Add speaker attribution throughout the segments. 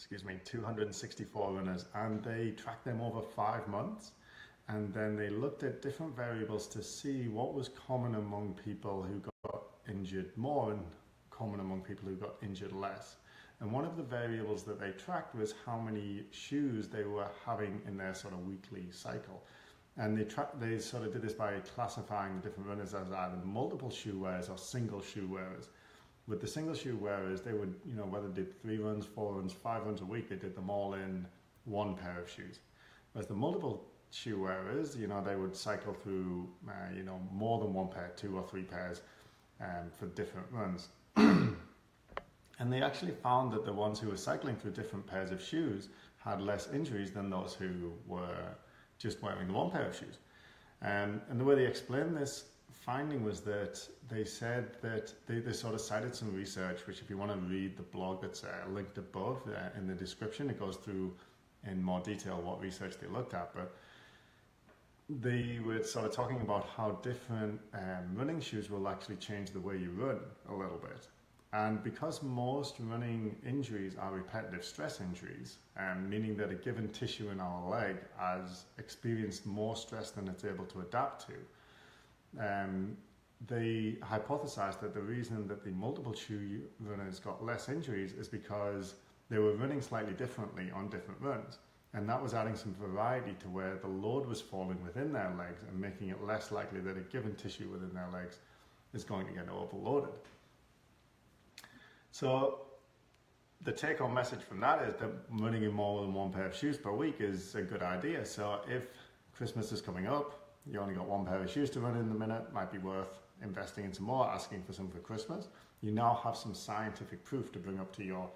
Speaker 1: 264 runners, and they tracked them over 5 months. And then they looked at different variables to see what was common among people who got injured more and common among people who got injured less. And one of the variables that they tracked was how many shoes they were having in their sort of weekly cycle. And they sort of did this by classifying the different runners as either multiple shoe wearers or single shoe wearers. With the single shoe wearers, they would, whether they did 3 runs, 4 runs, 5 runs a week, they did them all in one pair of shoes. Whereas the multiple shoe wearers, they would cycle through, more than one pair, 2 or 3 pairs for different runs. And they actually found that the ones who were cycling through different pairs of shoes had less injuries than those who were just wearing the one pair of shoes. And the way they explained this finding was that they said that they sort of cited some research, which if you want to read the blog that's linked above in the description, it goes through in more detail what research they looked at. But they were sort of talking about how different running shoes will actually change the way you run a little bit. And because most running injuries are repetitive stress injuries, meaning that a given tissue in our leg has experienced more stress than it's able to adapt to, they hypothesized that the reason that the multiple shoe runners got less injuries is because they were running slightly differently on different runs. And that was adding some variety to where the load was falling within their legs and making it less likely that a given tissue within their legs is going to get overloaded. So the take-home message from that is that running in more than one pair of shoes per week is a good idea. So if Christmas is coming up, you only got one pair of shoes to run in the minute, might be worth investing in some more, asking for some for Christmas. You now have some scientific proof to bring up to your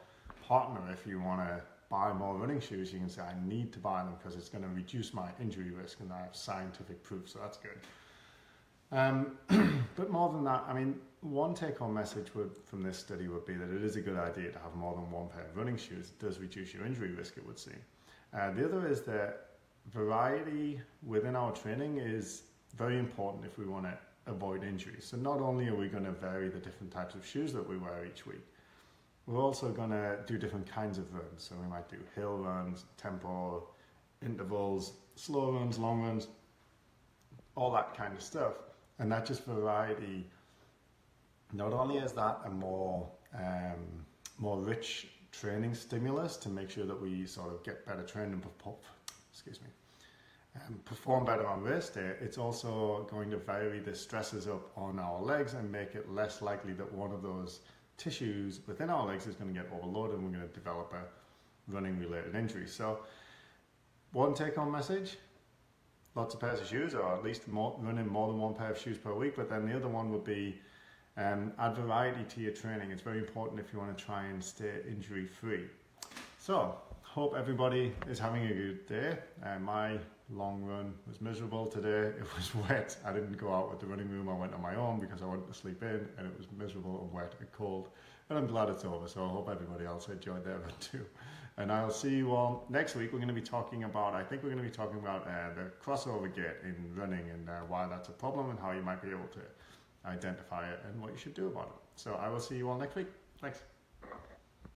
Speaker 1: partner. If you want to buy more running shoes, you can say, I need to buy them because it's going to reduce my injury risk, and I have scientific proof, so that's good. But more than that, I mean, one take-home message from this study would be that it is a good idea to have more than one pair of running shoes. It does reduce your injury risk, it would seem. The other is that variety within our training is very important if we want to avoid injuries. So not only are we going to vary the different types of shoes that we wear each week, we're also going to do different kinds of runs. So we might do hill runs, tempo, intervals, slow runs, long runs, all that kind of stuff. And that just variety, not only is that a more rich training stimulus to make sure that we sort of get better trained and perform better on race day, it's also going to vary the stresses up on our legs and make it less likely that one of those tissues within our legs is going to get overloaded and we're going to develop a running related injury. So one take home message, lots of pairs of shoes, or at least running more than one pair of shoes per week. But then the other one would be add variety to your training. It's very important if you want to try and stay injury free. So hope everybody is having a good day. My long run was miserable today. It was wet. I didn't go out with the running room. I went on my own because I wanted to sleep in, and it was miserable and wet and cold. And I'm glad it's over. So I hope everybody else enjoyed their run too. And I'll see you all next week. We're going to be talking about, the crossover gait in running and why that's a problem and how you might be able to identify it and what you should do about it. So I will see you all next week. Thanks.